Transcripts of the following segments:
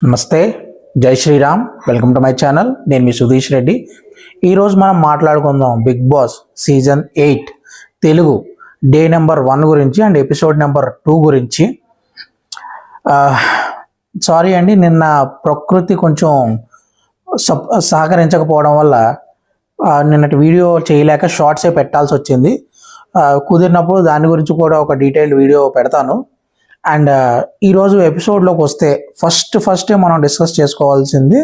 నమస్తే, జై Sriram. Welcome to my channel. నేను మీ సుధీష్ రెడ్డి. ఈరోజు మనం మాట్లాడుకుందాం big boss season 8 Telugu day number 1 గురించి అండ్ ఎపిసోడ్ నెంబర్ 2 గురించి. సారీ అండి, నిన్న ప్రకృతి కొంచెం సహకరించకపోవడం వల్ల నిన్నటి వీడియో చేయలేక షార్ట్సే పెట్టాల్సి వచ్చింది. కుదిరినప్పుడు దాని గురించి కూడా ఒక డీటెయిల్డ్ వీడియో పెడతాను. అండ్ ఈరోజు ఎపిసోడ్లోకి వస్తే ఫస్ట్ మనం డిస్కస్ చేసుకోవాల్సింది,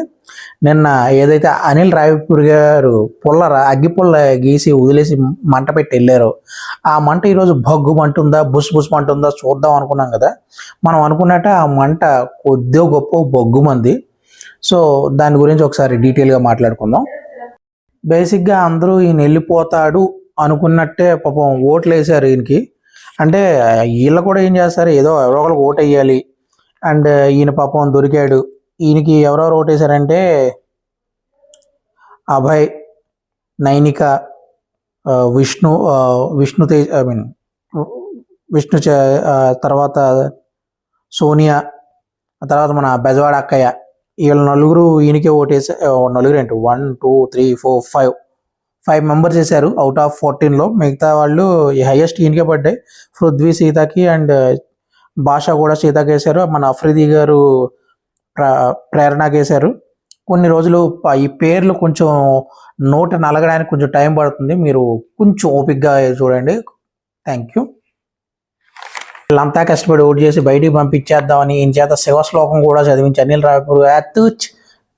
నిన్న ఏదైతే అనిల్ రావిపూర్ గారు అగ్గిపుల్ల గీసి వదిలేసి మంట పెట్టి వెళ్ళారో ఆ మంట ఈరోజు భగ్గు మంటుందా బుస్ మంటుందా చూద్దాం అనుకున్నాం కదా. మనం అనుకున్నట్టు ఆ మంట కొద్దిగా గొప్ప బొగ్గుమంది. సో దాని గురించి ఒకసారి డీటెయిల్గా మాట్లాడుకుందాం. బేసిక్గా అందరూ ఈయన వెళ్ళిపోతాడు అనుకున్నట్టే పాపం ఓట్లు వేశారు ఈయనకి. అంటే వీళ్ళు కూడా ఏం చేస్తారు, ఎవరో ఒకరికి ఓటు వేయాలి. అండ్ ఈయన పాపం దొరికాడు. ఈయనకి ఎవరెవరు ఓటేశారంటే అభయ్, నైనిక, విష్ణు తేజ్, విష్ణు తర్వాత సోనియా, తర్వాత మన బెజవాడ అక్కయ్య. వీళ్ళు నలుగురు ఈయనకే ఓటేసారు. నలుగురు ఏంటి, 1 2 3 4 5 మెంబర్స్ వేశారు అవుట్ ఆఫ్ 14లో. మిగతా వాళ్ళు హైయెస్ట్ ఈయనకే పడ్డాయి. పృథ్వీ సీతకి అండ్ భాష కూడా సీతకి వేశారు. మన అఫ్రిది గారు ప్రేరణకి వేశారు. కొన్ని రోజులు ఈ పేర్లు కొంచెం నోట నలగడానికి కొంచెం టైం పడుతుంది, మీరు కొంచెం ఓపిక్గా చూడండి. Thank you. వీళ్ళంతా కష్టపడి ఓటు చేసి బయటికి పంపించేద్దామని ఈయన చేత శివశ్లోకం కూడా చదివించి అనిల్ రావిపూర్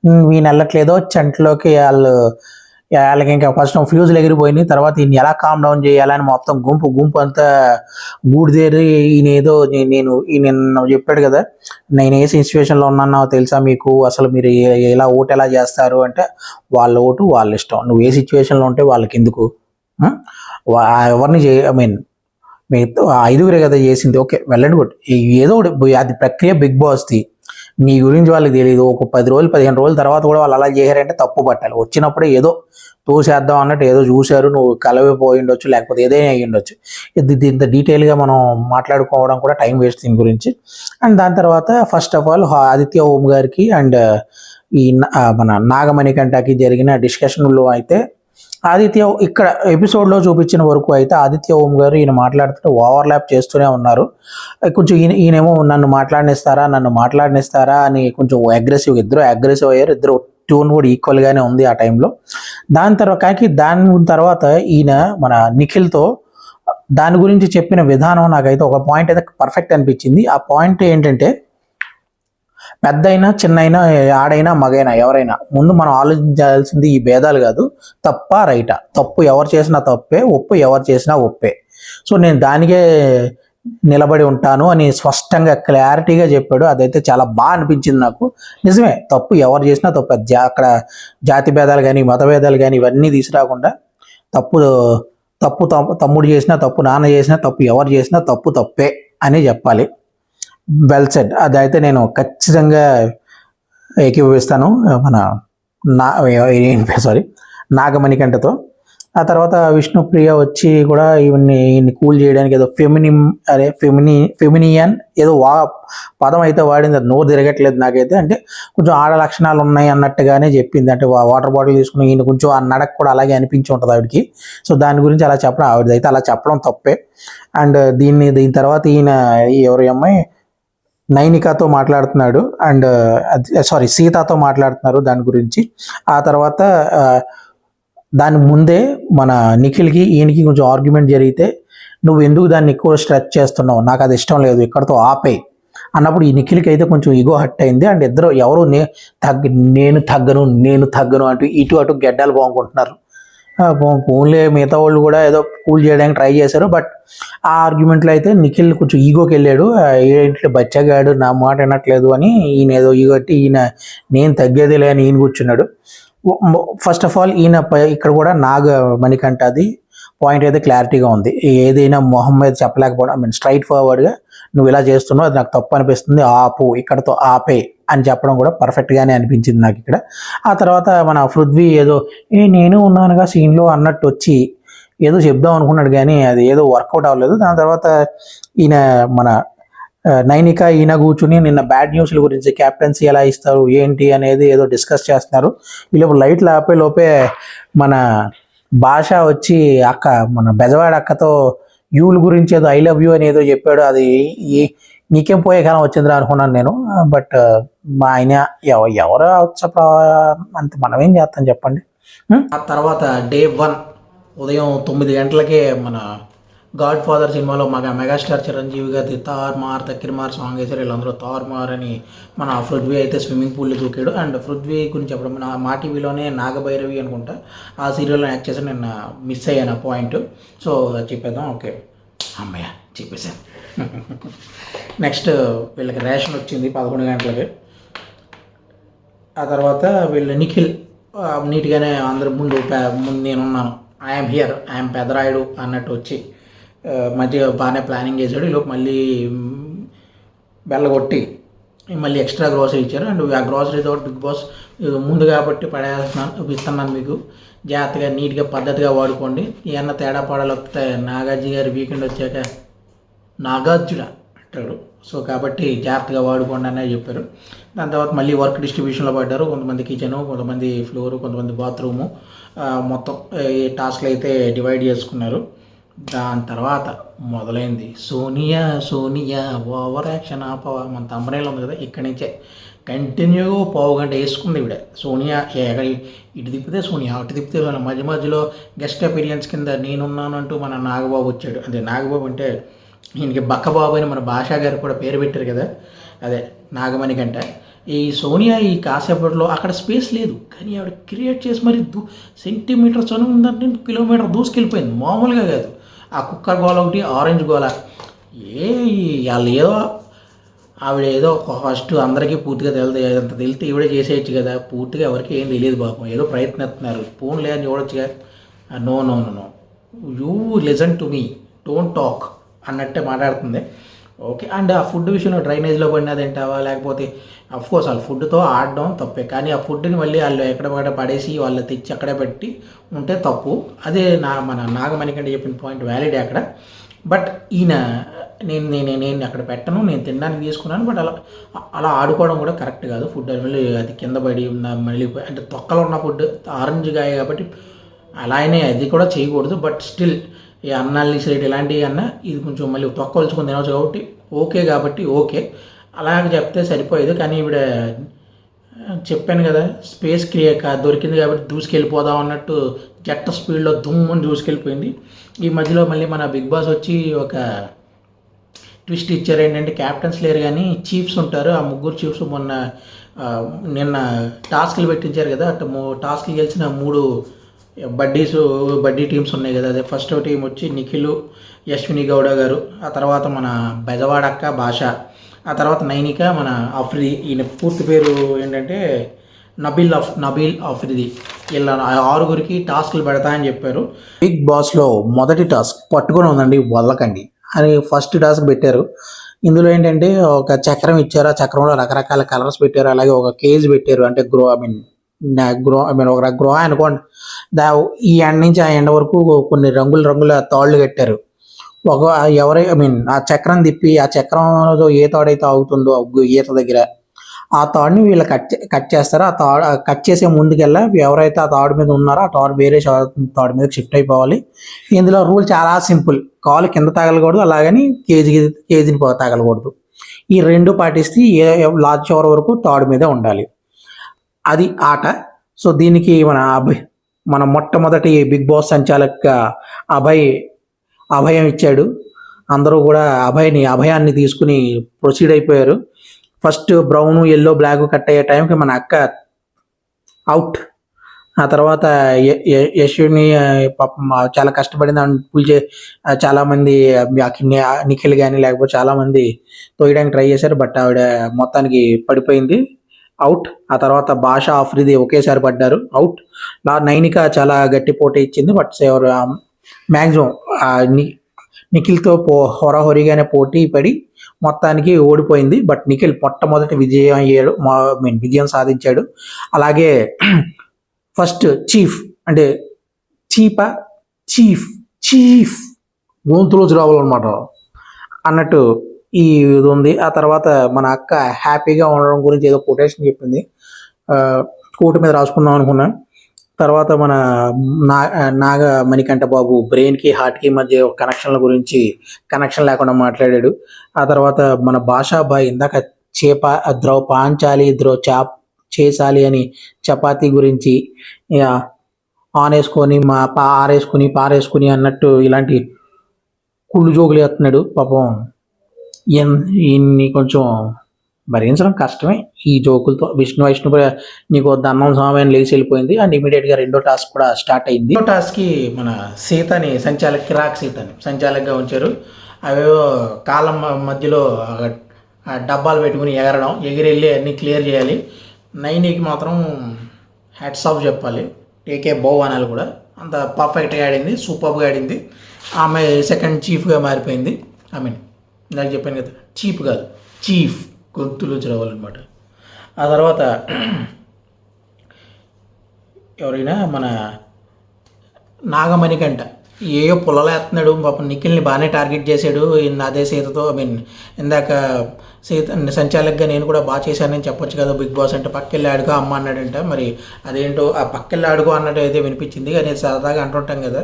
వీళ్ళు వెళ్ళట్లేదో చంట్లోకి వాళ్ళకి ఇంకా ఫస్ట్ ఫ్యూజులు ఎగిరిపోయినాయి. తర్వాత ఈయన ఎలా కామ్ డౌన్ చేయాలని మొత్తం గుంపు అంతా గూడిదేరి ఈయన ఏదో ఈయన చెప్పాడు కదా, నేను ఏ సిచ్యువేషన్లో ఉన్నానో తెలుసా మీకు, అసలు మీరు ఎలా ఓటు ఎలా చేస్తారు అంటే వాళ్ళ ఓటు వాళ్ళ ఇష్టం, నువ్వు ఏ సిచ్యువేషన్లో ఉంటే వాళ్ళకి ఎందుకు, ఎవరిని మీ 5గురే కదా చేసింది, ఓకే వెళ్ళండి గుడ్, ఏదో అది ప్రక్రియ బిగ్ బాస్ది. నీ గురించి వాళ్ళకి తెలియదు. ఒక 10 రోజులు 15 రోజుల తర్వాత కూడా వాళ్ళు అలా చేశారంటే తప్పు పట్టాలి. వచ్చినప్పుడే ఏదో తోసేద్దాం అన్నట్టు ఏదో చూశారు, నువ్వు కలవిపోయి ఉండొచ్చు, లేకపోతే ఏదైనా అయ్యి ఉండొచ్చు. ఇంత డీటెయిల్గా మనం మాట్లాడుకోవడం కూడా టైం వేస్ట్ దీని గురించి. అండ్ దాని తర్వాత ఫస్ట్ ఆఫ్ ఆల్ ఆదిత్య ఓం గారికి అండ్ ఈ మన నాగమణికంటకి జరిగిన డిస్కషన్లో అయితే ఆదిత్య ఇక్కడ ఎపిసోడ్లో చూపించిన వరకు అయితే ఆదిత్య ఓం గారు ఈయన మాట్లాడుతుంటే ఓవర్లాప్ చేస్తూనే ఉన్నారు. కొంచెం ఈయనేమో నన్ను మాట్లాడినిస్తారా అని కొంచెం ఇద్దరు అగ్రెసివ్ అయ్యారు. ఇద్దరు ట్యూన్ కూడా ఈక్వల్గానే ఉంది ఆ టైంలో. దాని తర్వాత ఈయన మన నిఖిల్తో దాని గురించి చెప్పిన విధానం నాకైతే ఒక పాయింట్ అయితే పర్ఫెక్ట్ అనిపించింది. ఆ పాయింట్ ఏంటంటే, పెద్దయినా చిన్నైనా ఆడైనా మగైనా ఎవరైనా ముందు మనం ఆలోచించాల్సింది ఈ భేదాలు కాదు, తప్ప రైటా, తప్పు ఎవరు చేసినా తప్పే, ఒప్పు ఎవరు చేసినా ఒప్పే. సో నేను దానికే నిలబడి ఉంటాను అని స్పష్టంగా క్లారిటీగా చెప్పాడు. అదైతే చాలా బాగా అనిపించింది నాకు. నిజమే, తప్పు ఎవరు చేసినా తప్పు. అక్కడ జాతి భేదాలు కానీ మత భేదాలు కానీ ఇవన్నీ తీసుకురాకుండా తప్పు తమ్ముడు చేసినా తప్పు, నాన్న చేసినా తప్పు, ఎవరు చేసినా తప్పే అని చెప్పాలి. Well said. అదైతే నేను ఖచ్చితంగా ఏకీభవిస్తాను మన నాగమణికంటతో. ఆ తర్వాత విష్ణుప్రియ వచ్చి కూడా ఈయన్ని కూల్ చేయడానికి ఏదో ఫెమినియన్ ఏదో పదం అయితే వాడింది. అది నోరు తిరగట్లేదు నాకైతే. అంటే కొంచెం ఆడ లక్షణాలు ఉన్నాయి అన్నట్టుగానే చెప్పింది. అంటే వాటర్ బాటిల్ తీసుకుని ఈయన కొంచెం ఆ నడక కూడా అలాగే అనిపించి ఉంటుంది ఆవిడకి. సో దాని గురించి అలా చెప్పడం, ఆవిడదైతే అలా చెప్పడం తప్పే. అండ్ దీని తర్వాత ఈయన ఎవరి అమ్మాయి నైనికాతో మాట్లాడుతున్నాడు అండ్ సీతాతో మాట్లాడుతున్నారు దాని గురించి. ఆ తర్వాత దాని ముందే మన నిఖిల్కి ఈయనకి కొంచెం ఆర్గ్యుమెంట్ జరిగితే, నువ్వు ఎందుకు దాన్ని ఎక్కువ స్ట్రెచ్ చేస్తున్నావు, నాకు అది ఇష్టం లేదు, ఇక్కడతో ఆపే అన్నప్పుడు ఈ నిఖిల్కి అయితే కొంచెం ఈగో హట్ అయింది. అండ్ ఇద్దరు ఎవరు నేను తగ్గను అంటూ ఇటు అటు గెడ్డాలు బాగుంటున్నారు. ఫోన్లే మిగతా వాళ్ళు కూడా ఏదో కూల్ చేయడానికి ట్రై చేశారు. బట్ ఆ ఆర్గ్యుమెంట్లో అయితే నిఖిల్ కొంచెం ఈగోకి వెళ్ళాడు. ఏంటంటే బచ్చగాడు నా మాట వినట్లేదు అని ఈయన ఏదో ఈగొట్టి ఈయన నేను తగ్గేదిలే అని ఈయన కూర్చున్నాడు. ఫస్ట్ ఆఫ్ ఆల్ ఈయన ఇక్కడ కూడా నాగమణికంటది పాయింట్ అయితే క్లారిటీగా ఉంది. ఏదైనా మొహం మీద చెప్పలేకపోవడం, స్ట్రైట్ ఫార్వర్డ్గా నువ్వు ఇలా చేస్తున్నావు, అది నాకు తప్పు అనిపిస్తుంది, ఆపు, ఇక్కడతో ఆపే అని చెప్పడం కూడా పర్ఫెక్ట్గానే అనిపించింది నాకు ఇక్కడ. ఆ తర్వాత మన పృథ్వీ ఏదో నేను ఉన్నానుగా సీన్లో అన్నట్టు వచ్చి ఏదో చెప్దాం అనుకున్నాడు, కానీ అది ఏదో వర్కౌట్ అవ్వలేదు. దాని తర్వాత ఈయన మన నైనిక ఈయన కూర్చుని నిన్న బ్యాడ్ న్యూస్ల గురించి క్యాప్టెన్సీ ఎలా ఇస్తారు ఏంటి అనేది ఏదో డిస్కస్ చేస్తున్నారు. వీళ్ళు లైట్లు ఆపే లోపే మన భాష వచ్చి అక్క మన బెజవాడ అక్కతో యూల్ గురించి ఏదో ఐ లవ్ యూ అని ఏదో చెప్పాడు. అది నీకేం పోయే కాలం వచ్చిందిరా అనుకున్నాను నేను. బట్ మా ఆయన ఎవరు అంత మనం ఏం చేస్తాం చెప్పండి. ఆ తర్వాత డే 1 ఉదయం 9 గంటలకే మన గాడ్ ఫాదర్ సినిమాలో మెగాస్టార్ చిరంజీవి గారి తక్కిరమార్ సాంగ్ వేసారు. వీళ్ళందరూ తారుమార్ అని మన పృథ్వీ అయితే స్విమ్మింగ్ పూల్లో దూకాడు. అండ్ పృథ్వీ గురించి చెప్పడం మా టీవీలోనే నాగభైరవి అనుకుంటా ఆ సీరియల్లో యాక్ట్ చేసి నేను మిస్ అయ్యాను పాయింట్. సో చెప్పేద్దాం. ఓకే అమ్మయ్య చెప్పేశాను. నెక్స్ట్ వీళ్ళకి రేషన్ వచ్చింది 11 గంటలకి. ఆ తర్వాత వీళ్ళు నిఖిల్ నీట్గానే అందరి ముందు నేనున్నాను, ఐఎమ్ హియర్, ఐఎమ్ పెదరాయుడు అన్నట్టు వచ్చి మంచిగా బాగానే ప్లానింగ్ చేశాడు. ఈలోపు మళ్ళీ బెల్లగొట్టి మళ్ళీ ఎక్స్ట్రా గ్రోసరీ ఇచ్చారు. అండ్ ఆ గ్రోసరీతో బిగ్ బాస్ ముందు కాబట్టి ఇస్తున్నాను మీకు, జాగ్రత్తగా నీట్గా పద్ధతిగా వాడుకోండి, ఏమన్నా తేడా పాడాలు వస్తాయి. నాగార్జున గారి వీకెండ్ వచ్చాక నాగార్జున అంటాడు. సో కాబట్టి జాగ్రత్తగా వాడుకోండి అనే చెప్పారు. దాని తర్వాత మళ్ళీ వర్క్ డిస్ట్రిబ్యూషన్లో పడ్డారు. కొంతమంది కిచెను, కొంతమంది ఫ్లోరు, కొంతమంది బాత్రూము, మొత్తం ఈ టాస్క్లు అయితే డివైడ్ చేసుకున్నారు. దాని తర్వాత మొదలైంది సోనియా ఓవర్ యాక్షన్ ఆపవ. మన తమ్ముడేళ్ళు ఉంది కదా, ఇక్కడి నుంచే కంటిన్యూగా పావుగంట వేసుకుంది ఇవిడ. సోనియా ఇటు తిప్పితే సోనియా, అటు తిప్పితే మధ్య మధ్యలో గెస్ట్ అపీరియన్స్ కింద నేనున్నాను అంటూ మన నాగబాబు వచ్చాడు. అదే నాగబాబు అంటే ఈయనకి బక్కబాబు అని మన భాషా గారు కూడా పేరు పెట్టారు కదా, అదే నాగమణి కంట. ఈ సోనియా ఈ కాసేపట్లో అక్కడ స్పేస్ లేదు కానీ ఆవిడ క్రియేట్ చేసి మరి సెంటీమీటర్ చనువు ఉందంటే కిలోమీటర్ దూసుకెళ్ళిపోయింది, మామూలుగా కాదు. ఆ కుక్కర్ గోల ఒకటి, ఆరెంజ్ గోల, వాళ్ళు ఏదో ఆవిడ ఏదో ఫస్ట్ అందరికీ పూర్తిగా అంత తెలితే ఈవిడే చేసేయచ్చు కదా, పూర్తిగా ఎవరికి ఏం తెలియదు పాపం, ఏదో ప్రయత్నిస్తున్నారు. ఫోన్ లేదని చూడొచ్చుగా. No no no no you listen to me, don't talk అన్నట్టే మాట్లాడుతుంది. ఓకే. అండ్ ఆ ఫుడ్ విషయంలో డ్రైనేజ్లో పడినది తింటావా, లేకపోతే అఫ్కోర్స్ వాళ్ళు ఫుడ్తో ఆడడం తప్పే, కానీ ఆ ఫుడ్ని మళ్ళీ వాళ్ళు ఎక్కడ పడేసి వాళ్ళు తెచ్చి అక్కడే పెట్టి ఉంటే తప్పు. అదే మన నాగమణికంటే చెప్పిన పాయింట్ వ్యాలిడ్ అక్కడ. బట్ ఈయన నేను అక్కడ పెట్టను, నేను తినడానికి తీసుకున్నాను, బట్ అలా ఆడుకోవడం కూడా కరెక్ట్ కాదు. ఫుడ్ మళ్ళీ అది కింద పడి మళ్ళీ అంటే తొక్కలో ఉన్న ఫుడ్ ఆరెంజ్ గాయ కాబట్టి అలా అయినా అది కూడా చేయకూడదు. బట్ స్టిల్ ఈ అన్నాల్ని సైడ్ ఇలాంటివి అన్నా ఇది కొంచెం మళ్ళీ తొక్కవలుచుకొని తినవచ్చు కాబట్టి ఓకే, కాబట్టి ఓకే అలాగే చెప్తే సరిపోయేది. కానీ ఈవిడ చెప్పాను కదా స్పేస్ దొరికింది కాబట్టి దూసుకెళ్ళిపోదాం అన్నట్టు జట్ట స్పీడ్లో దుమ్ముని దూసుకెళ్ళిపోయింది. ఈ మధ్యలో మళ్ళీ మన బిగ్ బాస్ వచ్చి ఒక ట్విస్ట్ ఇచ్చారు. ఏంటంటే క్యాప్టెన్స్ లేరు కానీ చీఫ్స్ ఉంటారు. ఆ ముగ్గురు చీఫ్స్ నిన్న టాస్క్లు పెట్టించారు కదా, అటు టాస్క్లు గెలిచిన 3 బడ్డీ టీమ్స్ ఉన్నాయి కదా. అదే ఫస్ట్ టీం వచ్చి నిఖిల్, యశ్విని గౌడ గారు, ఆ తర్వాత మన బెజవాడ అక్క భాష, ఆ తర్వాత నైనిక, మన అఫ్రిది. ఈయన పూర్తి పేరు ఏంటంటే నబీల్ అఫ్రిది. ఇలా 6గురికి టాస్క్లు పెడతాయని చెప్పారు. బిగ్ బాస్లో మొదటి టాస్క్ పట్టుకొని ఉందండి వదలకండి అని ఫస్ట్ టాస్క్ పెట్టారు. ఇందులో ఏంటంటే ఒక చక్రం ఇచ్చారు, ఆ చక్రంలో రకరకాల కలర్స్ పెట్టారు, అలాగే ఒక కేజ్ పెట్టారు. అంటే ఒక గృహ అనుకోండి. ఈ ఎండ నుంచి ఆ ఎండ వరకు కొన్ని రంగుల తాళ్ళు కట్టారు. ఆ చక్రం తిప్పి ఆ చక్రంలో ఏ తాడైతే ఆగుతుందో ఈత దగ్గర ఆ తాడుని వీళ్ళు కట్ చేస్తారు. ఆ తాడు కట్ చేసే ముందుకెళ్ళా ఎవరైతే ఆ తాడు మీద ఉన్నారో ఆ తాడు వేరే తాడు మీద షిఫ్ట్ అయిపోవాలి. ఇందులో రూల్ చాలా సింపుల్, కాలు కింద తగలకూడదు, అలాగని కేజీని తగలకూడదు. ఈ 2 పాటిస్తే లాస్ట్ చివరి వరకు తాడు మీద ఉండాలి. అది ఆట. సో దీనికి మన మొట్టమొదటి బిగ్ బాస్ సంచాలక అభయం ఇచ్చాడు. అందరూ కూడా అభయాన్ని తీసుకుని ప్రొసీడ్ అయిపోయారు. First brown, yellow, black cut అయ్యే టైంకి మన అక్క అవుట్. ఆ తర్వాత యశ్విని పాపం చాలా కష్టపడింది. చాలామంది నిఖిల్ కానీ లేకపోతే చాలామంది తోయడానికి ట్రై చేశారు, బట్ ఆవిడ మొత్తానికి పడిపోయింది, అవుట్. ఆ తర్వాత భాష, ఆఫ్రిది ఒకేసారి పడ్డారు, అవుట్. నైనిక చాలా గట్టి పోటీ ఇచ్చింది, బట్ మ్యాక్సిమం నిఖిల్తో హొరహొరిగానే పోటీ పడి మొత్తానికి ఓడిపోయింది. బట్ నిఖిల్ మొట్టమొదటి విజయం సాధించాడు. అలాగే ఫస్ట్ చీఫ్ అంటే చీఫ్ గొంతులోకి రావాలన్నమాట అన్నట్టు ఈ ఇది ఉంది. ఆ తర్వాత మన అక్క హ్యాపీగా ఉండడం గురించి ఏదో కొటేషన్ చెప్పింది. కోటు మీద రాసుకుందాం అనుకున్నా. తర్వాత మన నాగ మణికంఠ బాబు బ్రెయిన్కి హార్ట్కి మధ్య కనెక్షన్ల గురించి కనెక్షన్ లేకుండా మాట్లాడాడు. ఆ తర్వాత మన భాషాబాయ్ ఇందాక పాంచాలి చేసాలి అని చపాతీ గురించి ఆనేసుకొని ఆరేసుకుని పారేసుకుని అన్నట్టు ఇలాంటి కుళ్ళు జోకులు వేస్తున్నాడు. పాపం ఈయన్ని కొంచెం భరించడం కష్టమే ఈ జోకులతో. విష్ణు నీకు దన్నం స్వామి అని లేచి వెళ్ళిపోయింది. అండ్ ఇమీడియట్గా రెండో టాస్క్ కూడా స్టార్ట్ అయింది. రెండో టాస్క్కి మన సీతని కిరాక్ సీతని సంచాలకుగా ఉంచారు. అవేవో కాలం మధ్యలో డబ్బాలు పెట్టుకుని ఎగిరెళ్ళి అన్నీ క్లియర్ చేయాలి. నైనికి మాత్రం హ్యాట్స్ ఆఫ్ చెప్పాలి, టేకే బౌ అనాలి కూడా. అంత పర్ఫెక్ట్గా ఆడింది, సూపర్గా ఆడింది. ఆమె సెకండ్ చీఫ్గా మారిపోయింది. ఐ మీన్ నాకు చెప్పాను కదా, చీఫ్ కాదు చీఫ్, గొంతులు రావాలన్నమాట. ఆ తర్వాత ఎవరైనా మన నాగమణికంట ఏయో పుల్లలేస్తున్నాడు పాపం. నిఖిల్ని బాగానే టార్గెట్ చేశాడు అదే సీతతో. ఐ మీన్ ఇందాక సీత సంచాలకుగా నేను కూడా బాగా చేశానని చెప్పొచ్చు కదా బిగ్ బాస్ అంటే. పక్కెళ్ళి ఆడుకో అమ్మ అన్నాడంట. మరి అదేంటో ఆ పక్కెళ్ళి ఆడుకో అన్నట్టు అయితే వినిపించింది. అనేది సరదాగా అంటుంటాం కదా.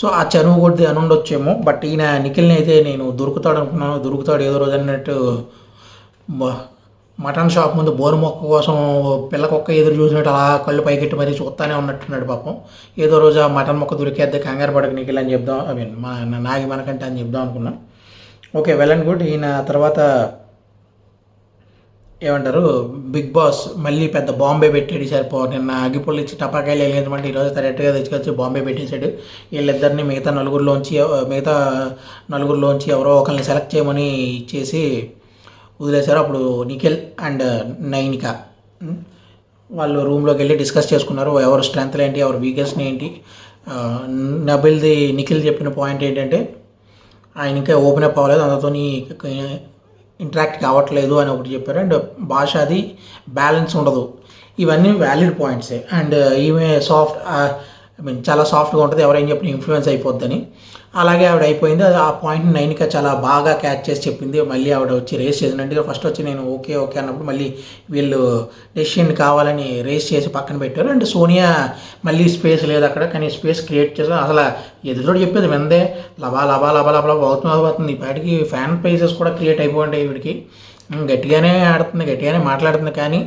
సో ఆ చనువు కొద్ది అని ఉండొచ్చేమో. బట్ ఈయన నిఖిల్ని అయితే నేను దొరుకుతాడు అనుకున్నాను. దొరుకుతాడు ఏదో రోజు అన్నట్టు మటన్ షాప్ ముందు బోరు మొక్క కోసం పిల్లకొక్క ఎదురు చూసినట్టు అలా కళ్ళు పైకెట్టి మరీ చూస్తానే ఉన్నట్టున్నాడు పాపం. ఏదో రోజు ఆ మటన్ మొక్క దొరికేద్దే, కంగారు పడక నిఖిల్ అని చెప్దాం, ఐ మీన్ నాగి మనకంటే అని చెప్దాం అనుకున్నాం. Okay, well and good. ఈయన తర్వాత ఏమంటారు, బిగ్ బాస్ మళ్ళీ పెద్ద బాంబే పెట్టాడు ఈసారి. నిన్న అగ్గిపుల్లు ఇచ్చి టపాకాయలు వెళ్ళేదమంటే ఈరోజు కరెక్ట్గా తెచ్చుకొచ్చి బాంబే పెట్టేశాడు. వీళ్ళిద్దరిని మిగతా నలుగురిలోంచి ఎవరో ఒకరిని సెలెక్ట్ చేయమని ఇచ్చేసి వదిలేశారు. అప్పుడు నిఖిల్ అండ్ నైనిక వాళ్ళు రూమ్లోకి వెళ్ళి డిస్కస్ చేసుకున్నారు. ఎవరు స్ట్రెంగ్త్లు ఏంటి, ఎవరు వీకెస్ట్ని ఏంటి. నిఖిల్ చెప్పిన పాయింట్ ఏంటంటే ఆయన ఇంకా ఓపెన్ అప్ అవ్వలేదు, అందరితో ఇంటరాక్ట్ కావట్లేదు అని ఒకటి చెప్పారు. అండ్ భాష అది బ్యాలెన్స్ ఉండదు. ఇవన్నీ వ్యాలిడ్ పాయింట్సే. అండ్ ఈమె చాలా సాఫ్ట్గా ఉంటుంది, ఎవరైనా చెప్పిన ఇన్ఫ్లుయెన్స్ అయిపోద్దని. అలాగే ఆవిడ అయిపోయింది. అది ఆ పాయింట్ని నైనిక చాలా బాగా క్యాచ్ చేసి చెప్పింది. మళ్ళీ ఆవిడ వచ్చి రేస్ చేసినట్టుగా ఫస్ట్ వచ్చి నేను ఓకే అన్నప్పుడు మళ్ళీ వీళ్ళు డెసిషన్ కావాలని రేస్ చేసి పక్కన పెట్టారు. అండ్ సోనియా మళ్ళీ స్పేస్ లేదు అక్కడ, కానీ స్పేస్ క్రియేట్ చేసారు. అసలు ఎదురుతోడు చెప్పేది విందే లబా అవుతుంది. ఇప్పటికి ఫ్యాన్ పేజెస్ కూడా క్రియేట్ అయిపోయింటాయి. వీడికి గట్టిగానే ఆడుతుంది, గట్టిగానే మాట్లాడుతుంది. కానీ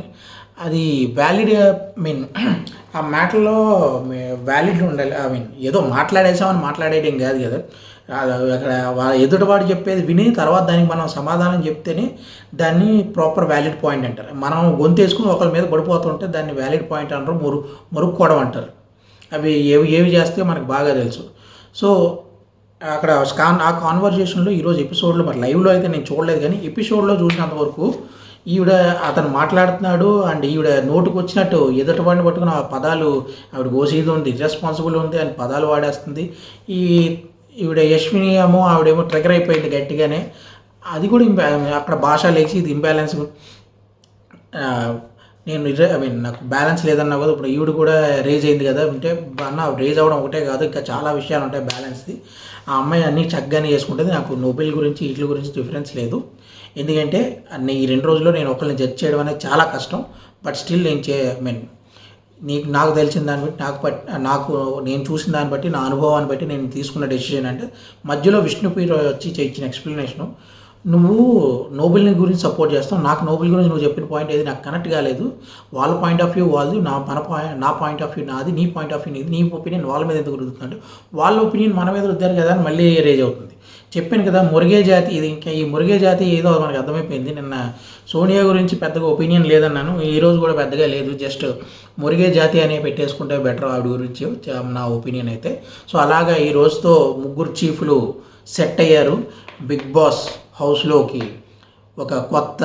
అది వ్యాలిడ్, ఐ మీన్ ఆ మ్యాటర్లో వ్యాలిడ్ ఉండాలి. ఐ మీన్ ఏదో మాట్లాడేసామని మాట్లాడేయడం కాదు కదా. అక్కడ ఎదుటివాడు చెప్పేది విని తర్వాత దానికి మనం సమాధానం చెప్తేనే దాన్ని ప్రాపర్ వ్యాలిడ్ పాయింట్ అంటారు. మనం గొంతు వేసుకుని ఒకరి మీద పడిపోతుంటే దాన్ని వ్యాలిడ్ పాయింట్ అంటారు, మురుక్కోవడం అంటారు. అవి ఏవి చేస్తే మనకు బాగా తెలుసు. సో అక్కడ ఆ కాన్వర్జేషన్లో ఈరోజు ఎపిసోడ్లో, మరి లైవ్లో అయితే నేను చూడలేదు, కానీ ఎపిసోడ్లో చూసినంత వరకు అతను మాట్లాడుతున్నాడు. అండ్ ఈవిడ నోటుకు వచ్చినట్టు ఎదుటివాడిని పట్టుకుని ఆ పదాలు, ఆవిడ గోసీది ఉంది, ఇర్రెస్పాన్సిబుల్ ఉంది అని పదాలు వాడేస్తుంది. ఈవిడ యశ్విని ఆవిడేమో ట్రిగర్ అయిపోయింది గట్టిగానే. అది కూడా అక్కడ భాష లేచి ఇది ఇంబ్యాలెన్స్. నాకు బ్యాలెన్స్ లేదన్నా కదా. ఇప్పుడు ఈవిడ కూడా రేజ్ అయింది కదా. అంటే రేజ్ అవ్వడం ఒకటే కాదు, ఇంకా చాలా విషయాలు ఉంటాయి బ్యాలెన్స్ది. ఆ అమ్మాయి అన్నీ చక్కగానే చేసుకుంటుంది. నాకు నోబెల్ గురించి వీటి గురించి డిఫరెన్స్ లేదు. ఎందుకంటే ఈ 2 రోజుల్లో నేను ఒకరిని జడ్జ్ చేయడం అనేది చాలా కష్టం. బట్ స్టిల్ నాకు తెలిసిన దాన్ని బట్టి, నేను చూసిన దాన్ని బట్టి, నా అనుభవాన్ని బట్టి నేను తీసుకున్న డెసిషన్ అంటే, మధ్యలో విష్ణుప్రియ వచ్చి ఇచ్చిన ఎక్స్ప్లెనేషను, నువ్వు నోబెల్ని గురించి సపోర్ట్ చేస్తావు, నాకు నోబెల్ గురించి నువ్వు చెప్పిన పాయింట్ ఏది నాకు కనెక్ట్ కాలేదు. వాళ్ళ పాయింట్ ఆఫ్ వ్యూ వాళ్ళది, నా పాయింట్ ఆఫ్ వ్యూ నాది, నీ పాయింట్ ఆఫ్ వ్యూ నీది, నీ ఒపీనియన్ వాళ్ళ మీద ఎందుకు రుద్దుతుంటే వాళ్ళ ఒపీనియన్ మన మీద రుద్దారు కదా అని మళ్ళీ రేజ్ అవుతుంది. చెప్పాను కదా, మురిగే జాతి ఇది. ఇంకా ఈ మురిగే జాతి ఏదో మనకు అర్థమైపోయింది. నిన్న సోనియా గురించి పెద్దగా ఒపీనియన్ లేదన్నాను, ఈరోజు కూడా పెద్దగా లేదు. జస్ట్ మురిగే జాతి అనే పెట్టేసుకుంటే బెటర్ ఆవిడ గురించి నా ఒపీనియన్ అయితే. సో అలాగా ఈ రోజుతో 3 చీఫ్లు సెట్ అయ్యారు. బిగ్ బాస్ హౌస్లోకి ఒక కొత్త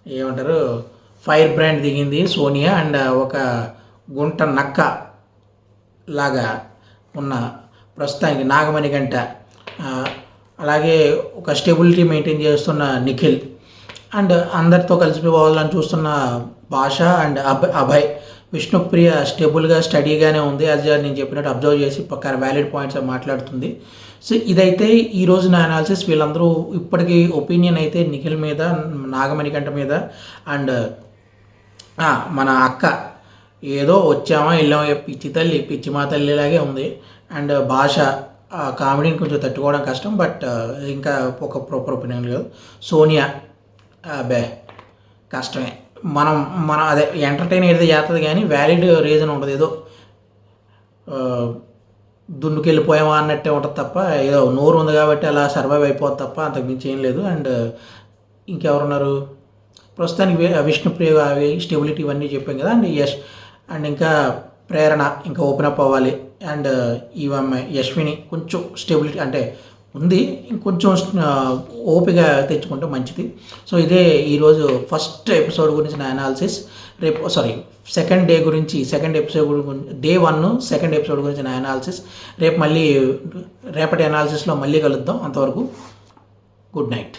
ఏమంటారు ఫైర్ బ్రాండ్ దిగింది సోనియా. అండ్ ఒక గుంట నక్క లాగా ఉన్న ప్రస్తుతానికి నాగమణికంట, అలాగే ఒక స్టెబిలిటీ మెయింటైన్ చేస్తున్న నిఖిల్, అండ్ అందరితో కలిసిపోవాలని చూస్తున్న భాష అండ్ అభయ్. విష్ణుప్రియ స్టేబుల్గా స్టడీగానే ఉంది, అది నేను చెప్పినట్టు అబ్జర్వ్ చేసి పక్క వ్యాలిడ్ పాయింట్స్ మాట్లాడుతుంది. సో ఇదైతే ఈరోజు నా అనాలిసిస్. వీళ్ళందరూ ఇప్పటికీ ఒపీనియన్ అయితే నిఖిల్ మీద, నాగమణికంఠ మీద అండ్ మన అక్క ఏదో వచ్చామా వెళ్ళామా పిచ్చి తల్లి, పిచ్చి మా తల్లిలాగే ఉంది. అండ్ భాష కామెడీని కొంచెం తట్టుకోవడం కష్టం, బట్ ఇంకా ఒక ప్రాపర్ ఒపీనియన్ లేదు. సోనియా అబ్బే కష్టమే. మనం అదే ఎంటర్టైన్ అయితే చేస్తుంది కానీ వ్యాలిడ్ రీజన్ ఉండదు, ఏదో దున్నుకెళ్ళిపోయామా అన్నట్టే ఉంటుంది తప్ప, ఏదో నోరు ఉంది కాబట్టి అలా సర్వైవ్ అయిపోతుంది తప్ప అంతకు మించి ఏం లేదు. అండ్ ఇంకెవరున్నారు ప్రస్తుతానికి విష్ణుప్రియ అవి స్టెబిలిటీ ఇవన్నీ చెప్పాం కదా. అండ్ యష్ అండ్ ఇంకా ప్రేరణ ఇంకా ఓపెన్ అప్ అవ్వాలి. అండ్ యశ్విని కొంచెం స్టెబిలిటీ అంటే ఉంది, ఇంకొంచెం ఓపిక తెచ్చుకుంటే మంచిది. సో ఇదే ఈరోజు ఫస్ట్ ఎపిసోడ్ గురించి నా అనాలిసిస్. రేపు సెకండ్ డే గురించి, సెకండ్ ఎపిసోడ్ గురించి, డే 1 సెకండ్ ఎపిసోడ్ గురించి నా అనాలిసిస్. రేపు మళ్ళీ రేపటి అనాలిసిస్లో మళ్ళీ కలుద్దాం. అంతవరకు గుడ్ నైట్.